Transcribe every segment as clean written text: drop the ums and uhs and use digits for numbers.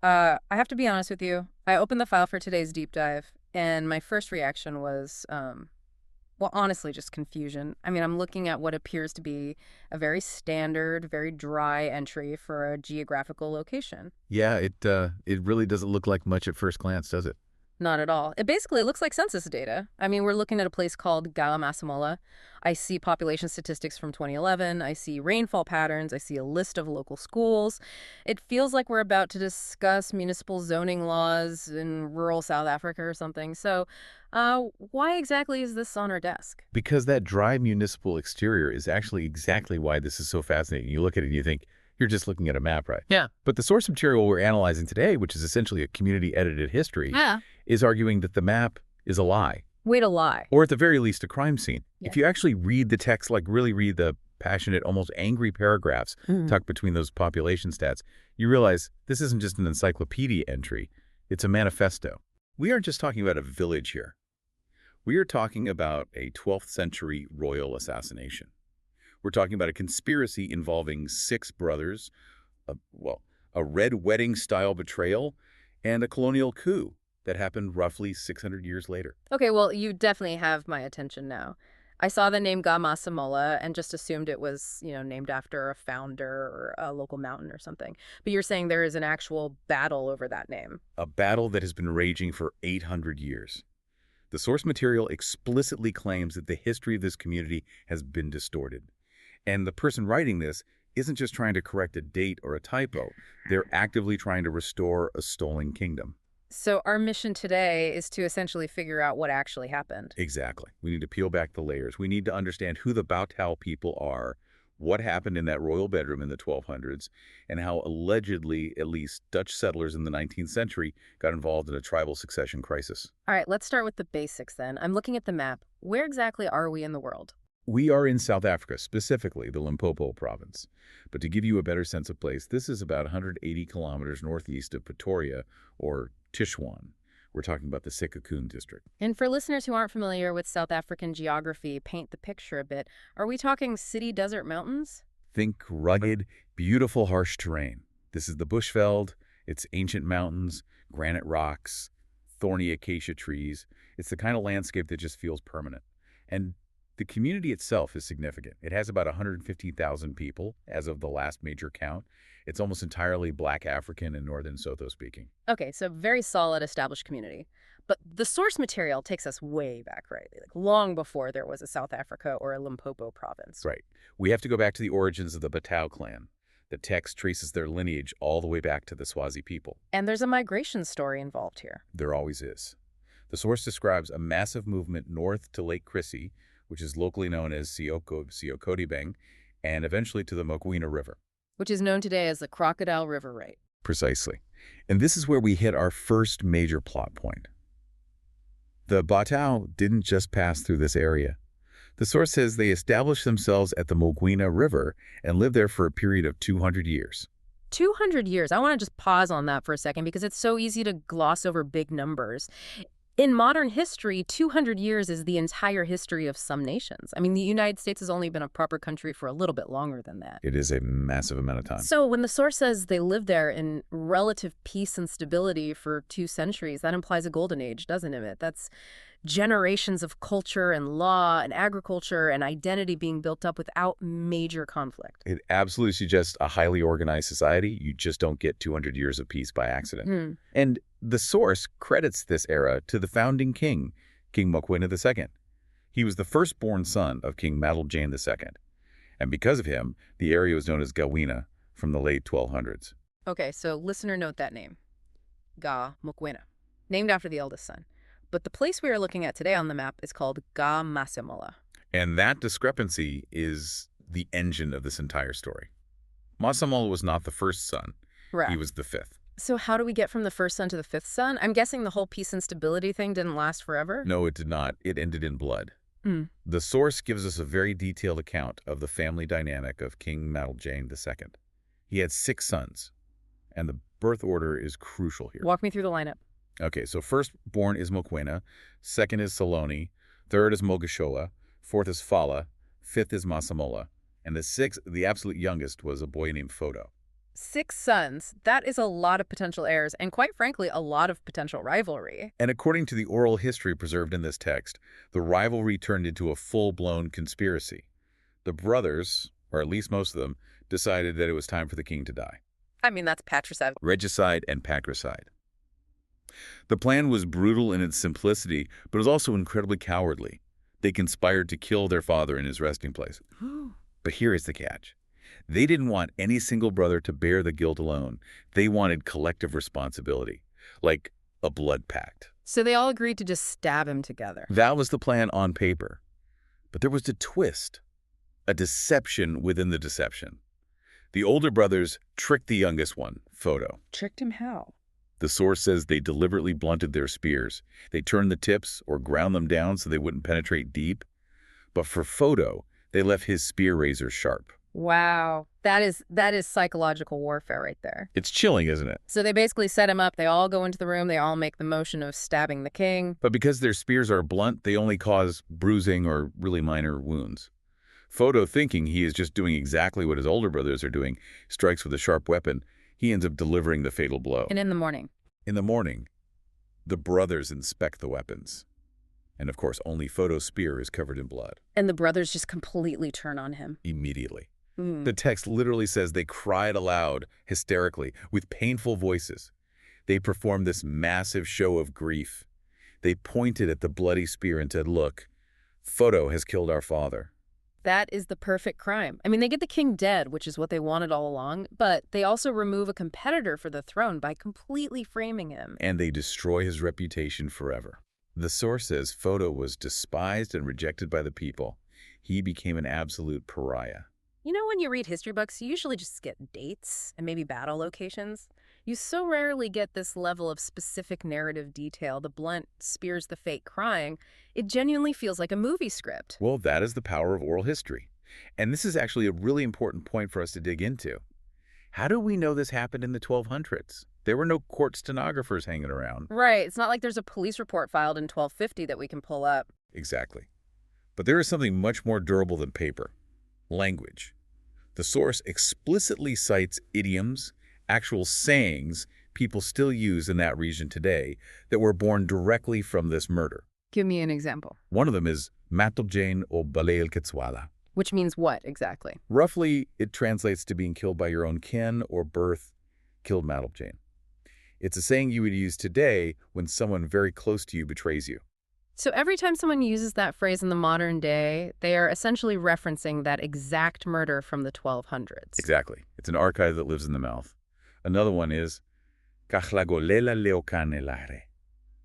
I have to be honest with you. I opened the file for today's deep dive, and my first reaction was, well, honestly, just confusion. I mean, I'm looking at what appears to be a very standard, very dry entry for a geographical location. Yeah, it really doesn't look like much at first glance, does it? Not at all. It basically looks like census data. I mean, we're looking at a place called Ga Masemola. I see population statistics from 2011. I see rainfall patterns. I see a list of local schools. It feels like we're about to discuss municipal zoning laws in rural South Africa or something. So, why exactly is this on our desk? Because that dry municipal exterior is actually exactly why this is so fascinating. You look at it and you think, you're just looking at a map, right? Yeah. But the source material we're analyzing today, which is essentially a community-edited history, Yeah. is arguing that the map is a lie. Way to lie. Or at the very least, a crime scene. Yeah. If you actually read the text, like really read the passionate, almost angry paragraphs tucked between those population stats, you realize this isn't just an encyclopedia entry. It's a manifesto. We aren't just talking about a village here. We are talking about a 12th century royal assassination. We're talking about a conspiracy involving 6 brothers, a red wedding-style betrayal, and a colonial coup that happened roughly 600 years later. Okay, well, you definitely have my attention now. I saw the name Ga Masemola and just assumed it was, named after a founder or a local mountain or something. But you're saying there is an actual battle over that name. A battle that has been raging for 800 years. The source material explicitly claims that the history of this community has been distorted. And the person writing this isn't just trying to correct a date or a typo. They're actively trying to restore a stolen kingdom. So our mission today is to essentially figure out what actually happened. Exactly. We need to peel back the layers. We need to understand who the Batau people are, what happened in that royal bedroom in the 1200s, and how allegedly, at least, Dutch settlers in the 19th century got involved in a tribal succession crisis. All right, let's start with the basics then. I'm looking at the map. Where exactly are we in the world? We are in South Africa, specifically the Limpopo province. But to give you a better sense of place, this is about 180 kilometers northeast of Pretoria, or Tishwan. We're talking about the Sekhukhune District. And for listeners who aren't familiar with South African geography, paint the picture a bit. Are we talking city desert mountains? Think rugged, beautiful, harsh terrain. This is the Bushveld. It's ancient mountains, granite rocks, thorny acacia trees. It's the kind of landscape that just feels permanent. And the community itself is significant. It has about 150,000 people as of the last major count. It's almost entirely Black African and Northern Sotho speaking. Okay, so very solid established community. But the source material takes us way back, right? Like long before there was a South Africa or a Limpopo province. Right. We have to go back to the origins of the Batau clan. The text traces their lineage all the way back to the Swazi people. And there's a migration story involved here. There always is. The source describes a massive movement north to Lake Chrissy, which is locally known as Sekhukhune, and eventually to the Mokwena River. Which is known today as the Crocodile River, right? Precisely. And this is where we hit our first major plot point. The Batau didn't just pass through this area. The source says they established themselves at the Mokwena River and lived there for a period of 200 years. 200 years. I want to just pause on that for a second because it's so easy to gloss over big numbers. In modern history, 200 years is the entire history of some nations. I mean, the United States has only been a proper country for a little bit longer than that. It is a massive amount of time. So when the source says they lived there in relative peace and stability for 2 centuries, that implies a golden age, doesn't it? That's generations of culture and law and agriculture and identity being built up without major conflict. It absolutely suggests a highly organized society. You just don't get 200 years of peace by accident. And the source credits this era to the founding king, King Mokwena II. He was the firstborn son of King Matlebjane II. And because of him, the area was known as Gawina from the late 1200s. Okay, so listener note that name. Ga Mokwena, named after the eldest son. But the place we are looking at today on the map is called Ga Masemola. And that discrepancy is the engine of this entire story. Masemola was not the first son. Right. He was the 5th. So how do we get from the first son to the 5th son? I'm guessing the whole peace and stability thing didn't last forever? No, it did not. It ended in blood. The source gives us a very detailed account of the family dynamic of King Matlebjane II. He had 6 sons, and the birth order is crucial here. Walk me through the lineup. Okay, so firstborn is Mokwena, second is Saloni, third is Mogashoa, fourth is Fala, fifth is Masemola, and the 6th, the absolute youngest, was a boy named Fodo. 6 sons. That is a lot of potential heirs, and quite frankly, a lot of potential rivalry. And according to the oral history preserved in this text, the rivalry turned into a full-blown conspiracy. The brothers, or at least most of them, decided that it was time for the king to die. I mean, that's patricide. Regicide and patricide. The plan was brutal in its simplicity, but it was also incredibly cowardly. They conspired to kill their father in his resting place. But here is the catch. They didn't want any single brother to bear the guilt alone. They wanted collective responsibility, like a blood pact. So they all agreed to just stab him together. That was the plan on paper. But there was a twist, a deception within the deception. The older brothers tricked the youngest one, Photo. Tricked him how? The source says they deliberately blunted their spears. They turned the tips or ground them down so they wouldn't penetrate deep. But for Photo, they left his spear razor sharp. Wow. That is psychological warfare right there. It's chilling, isn't it? So they basically set him up. They all go into the room. They all make the motion of stabbing the king. But because their spears are blunt, they only cause bruising or really minor wounds. Photo, thinking he is just doing exactly what his older brothers are doing, strikes with a sharp weapon. He ends up delivering the fatal blow. And in the morning? In the morning, the brothers inspect the weapons. And of course, only Photo's spear is covered in blood. And the brothers just completely turn on him. Immediately. The text literally says they cried aloud, hysterically, with painful voices. They performed this massive show of grief. They pointed at the bloody spear and said, "Look, Photo has killed our father." That is the perfect crime. I mean, they get the king dead, which is what they wanted all along, but they also remove a competitor for the throne by completely framing him. And they destroy his reputation forever. The source says Photo was despised and rejected by the people. He became an absolute pariah. You know, when you read history books, you usually just get dates and maybe battle locations. You so rarely get this level of specific narrative detail, the blunt spears the fake crying. It genuinely feels like a movie script. Well, that is the power of oral history. And this is actually a really important point for us to dig into. How do we know this happened in the 1200s? There were no court stenographers hanging around. Right. It's not like there's a police report filed in 1250 that we can pull up. Exactly. But there is something much more durable than paper. Language. The source explicitly cites idioms, actual sayings people still use in that region today that were born directly from this murder. Give me an example. One of them is Matlebjane o Baleel Ketswala. Which means what exactly? Roughly, it translates to being killed by your own kin or birth, killed Matlebjane. It's a saying you would use today when someone very close to you betrays you. So every time someone uses that phrase in the modern day, they are essentially referencing that exact murder from the 1200s. Exactly. It's an archive that lives in the mouth. Another one is Kakhlagolela leokane lare,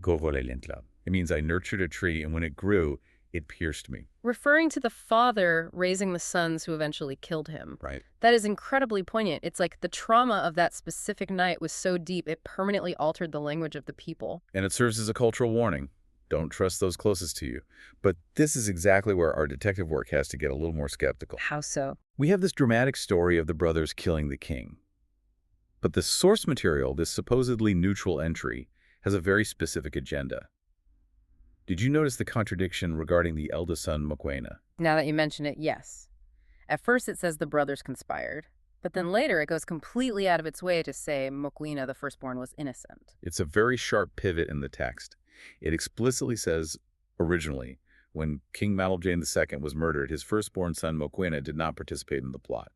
gogolelentla. It means I nurtured a tree, and when it grew, it pierced me. Referring to the father raising the sons who eventually killed him. Right. That is incredibly poignant. It's like the trauma of that specific night was so deep, it permanently altered the language of the people. And it serves as a cultural warning. Don't trust those closest to you. But this is exactly where our detective work has to get a little more skeptical. How so? We have this dramatic story of the brothers killing the king. But the source material, this supposedly neutral entry, has a very specific agenda. Did you notice the contradiction regarding the eldest son, Mokwena? Now that you mention it, yes. At first it says the brothers conspired, but then later it goes completely out of its way to say Mokwena, the firstborn, was innocent. It's a very sharp pivot in the text. It explicitly says, originally, when King Matlebjane II was murdered, his firstborn son, Mokwena, did not participate in the plot.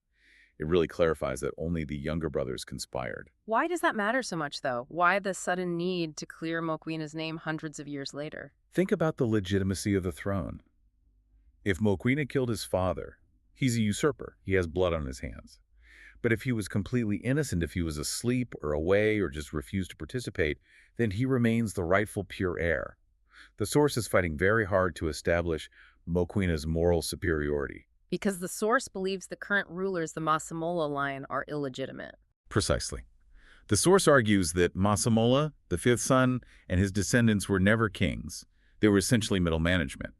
It really clarifies that only the younger brothers conspired. Why does that matter so much, though? Why the sudden need to clear Mokwena's name hundreds of years later? Think about the legitimacy of the throne. If Mokwena killed his father, he's a usurper. He has blood on his hands. But if he was completely innocent, if he was asleep or away or just refused to participate, then he remains the rightful pure heir. The source is fighting very hard to establish Mokwena's moral superiority. Because the source believes the current rulers, the Masemola line, are illegitimate. Precisely. The source argues that Masemola, the fifth son, and his descendants were never kings. They were essentially middle management.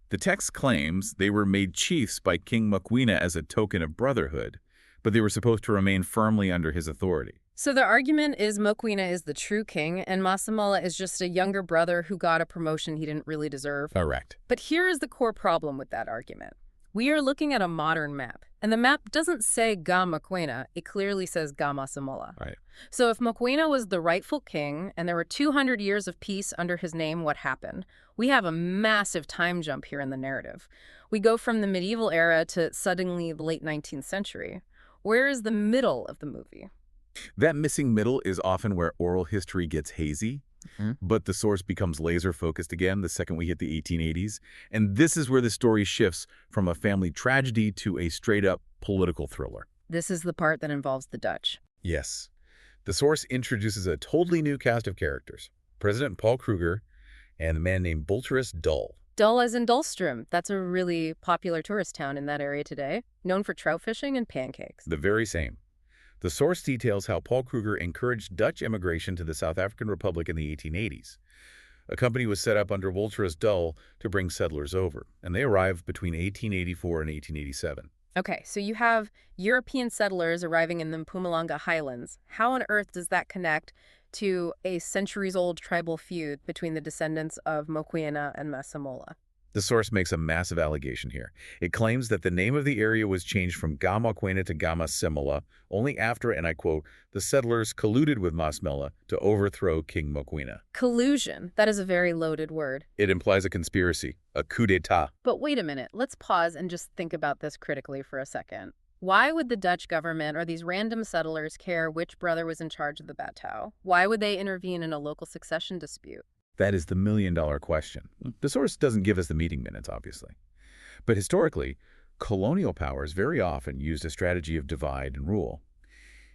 The text claims they were made chiefs by King Mokwena as a token of brotherhood, but they were supposed to remain firmly under his authority. So the argument is Mokwena is the true king, and Masemola is just a younger brother who got a promotion he didn't really deserve. Correct. But here is the core problem with that argument. We are looking at a modern map, and the map doesn't say Ga Mokwena, it clearly says Ga Masemola. Right. So if Mokwena was the rightful king, and there were 200 years of peace under his name, what happened? We have a massive time jump here in the narrative. We go from the medieval era to suddenly the late 19th century. Where is the middle of the movie? That missing middle is often where oral history gets hazy, but the source becomes laser-focused again the second we hit the 1880s. And this is where the story shifts from a family tragedy to a straight-up political thriller. This is the part that involves the Dutch. Yes. The source introduces a totally new cast of characters. President Paul Kruger and a man named Dull. Dull as in Dullstroom. That's a really popular tourist town in that area today, known for trout fishing and pancakes. The very same. The source details how Paul Kruger encouraged Dutch immigration to the South African Republic in the 1880s. A company was set up under Dull to bring settlers over, and they arrived between 1884 and 1887. Okay, so you have European settlers arriving in the Mpumalanga highlands. How on earth does that connect to a centuries-old tribal feud between the descendants of Mokwena and Masemola? The source makes a massive allegation here. It claims that the name of the area was changed from Ga Mokwena to Ga Masemola only after, and I quote, the settlers colluded with Masemola to overthrow King Mokwena. Collusion. That is a very loaded word. It implies a conspiracy, a coup d'etat. But wait a minute. Let's pause and just think about this critically for a second. Why would the Dutch government or these random settlers care which brother was in charge of the Batau? Why would they intervene in a local succession dispute? That is the million-dollar question. The source doesn't give us the meeting minutes, obviously. But historically, colonial powers very often used a strategy of divide and rule.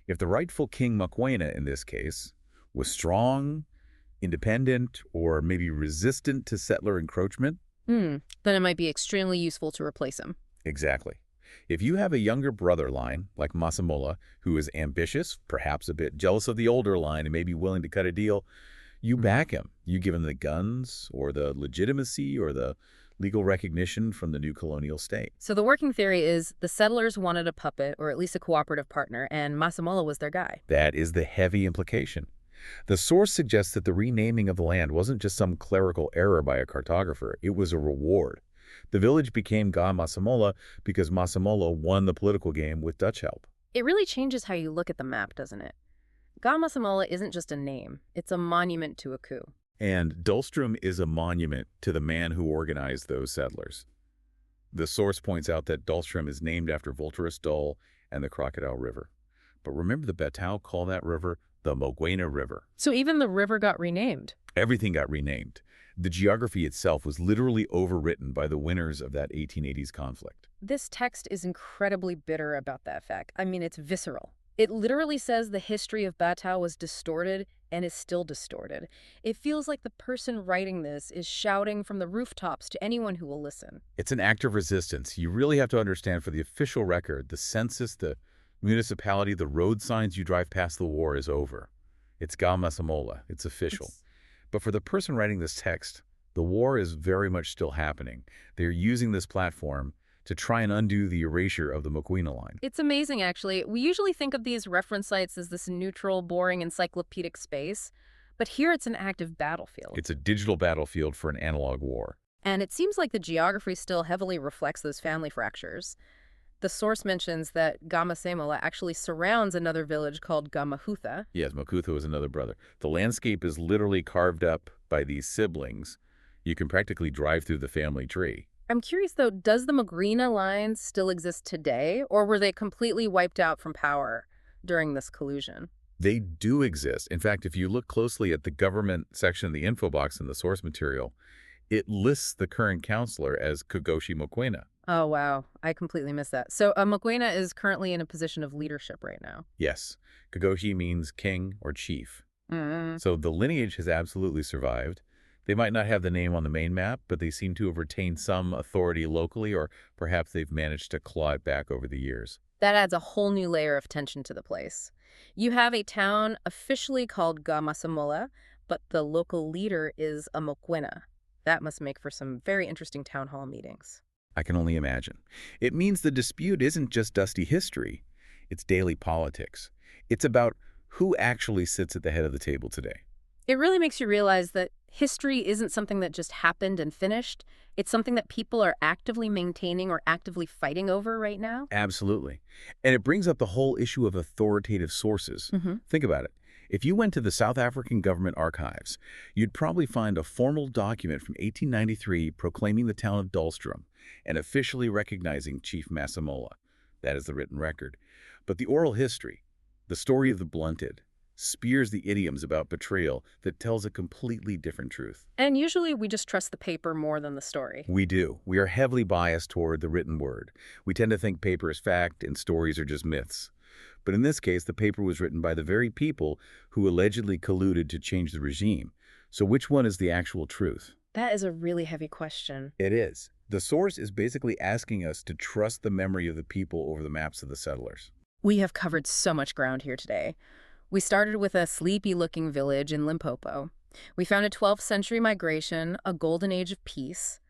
If the rightful King Mokwena, in this case, was strong, independent, or maybe resistant to settler encroachment, Then it might be extremely useful to replace him. exactly. If you have a younger brother line, like Masemola, who is ambitious, perhaps a bit jealous of the older line, and may be willing to cut a deal, you back him. You give him the guns or the legitimacy or the legal recognition from the new colonial state. So the working theory is the settlers wanted a puppet, or at least a cooperative partner, and Masemola was their guy. That is the heavy implication. The source suggests that the renaming of the land wasn't just some clerical error by a cartographer. It was a reward. The village became Ga Masemola because Masemola won the political game with Dutch help. It really changes how you look at the map, doesn't it? Ga Masemola isn't just a name. It's a monument to a coup. And Dullstroom is a monument to the man who organized those settlers. The source points out that Dullstroom is named after Dull and the Crocodile River. But remember, the Batau call that river the Mokwena River. So even the river got renamed. Everything got renamed. The geography itself was literally overwritten by the winners of that 1880s conflict. This text is incredibly bitter about that fact. I mean, it's visceral. It literally says the history of Batau was distorted and is still distorted. It feels like the person writing this is shouting from the rooftops to anyone who will listen. It's an act of resistance. You really have to understand, for the official record, the census, the municipality, the road signs you drive past the war is over. It's Ga Masemola. It's official. But for the person writing this text, the war is very much still happening. They're using this platform to try and undo the erasure of the Mokwena line. It's amazing, actually. We usually think of these reference sites as this neutral, boring, encyclopedic space, but here it's an active battlefield. It's a digital battlefield for an analog war. And it seems like the geography still heavily reflects those family fractures. The source mentions that Ga Masemola actually surrounds another village called Ga Mahutha. Yes, Makhuduthamaga is another brother. The landscape is literally carved up by these siblings. You can practically drive through the family tree. I'm curious, though, does the Mokwena lines still exist today, or were they completely wiped out from power during this collusion? They do exist. In fact, if you look closely at the government section of the info box in the source material, it lists the current counselor as Kagoshi Mokwena. Oh, wow. I completely missed that. So Mokwena is currently in a position of leadership right now. Yes, Kagoshi means king or chief. Mm-hmm. So the lineage has absolutely survived. They might not have the name on the main map, but they seem to have retained some authority locally, or perhaps they've managed to claw it back over the years. That adds a whole new layer of tension to the place. You have a town officially called Ga Masemola, but the local leader is a Mokwena. That must make for some very interesting town hall meetings. I can only imagine. It means the dispute isn't just dusty history. It's daily politics. It's about who actually sits at the head of the table today. It really makes you realize that history isn't something that just happened and finished. It's something that people are actively maintaining or actively fighting over right now. Absolutely. And it brings up the whole issue of authoritative sources. Think about it. If you went to the South African government archives, you'd probably find a formal document from 1893 proclaiming the town of Dullstroom and officially recognizing Chief Masemola. That is the written record. But the oral history, the story of the blunted, spears the idioms about betrayal that tells a completely different truth. And usually we just trust the paper more than the story. We do. We are heavily biased toward the written word. We tend to think paper is fact and stories are just myths. But in this case, the paper was written by the very people who allegedly colluded to change the regime. So which one is the actual truth? That is a really heavy question. It is. The source is basically asking us to trust the memory of the people over the maps of the settlers. We have covered so much ground here today. We started with a sleepy-looking village in Limpopo. We found a 12th century migration, a golden age of peace,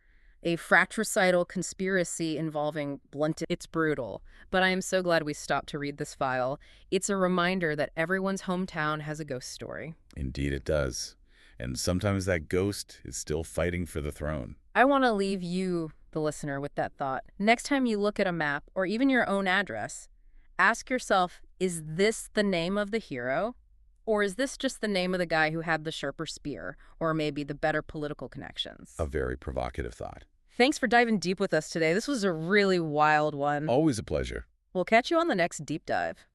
a fratricidal conspiracy involving blunted. It's brutal, but I am so glad we stopped to read this file. It's a reminder that everyone's hometown has a ghost story. Indeed it does. And sometimes that ghost is still fighting for the throne. I want to leave you, the listener, with that thought. Next time you look at a map, or even your own address, ask yourself, is this the name of the hero? Or is this just the name of the guy who had the sharper spear, or maybe the better political connections? A very provocative thought. Thanks for diving deep with us today. This was a really wild one. Always a pleasure. We'll catch you on the next deep dive.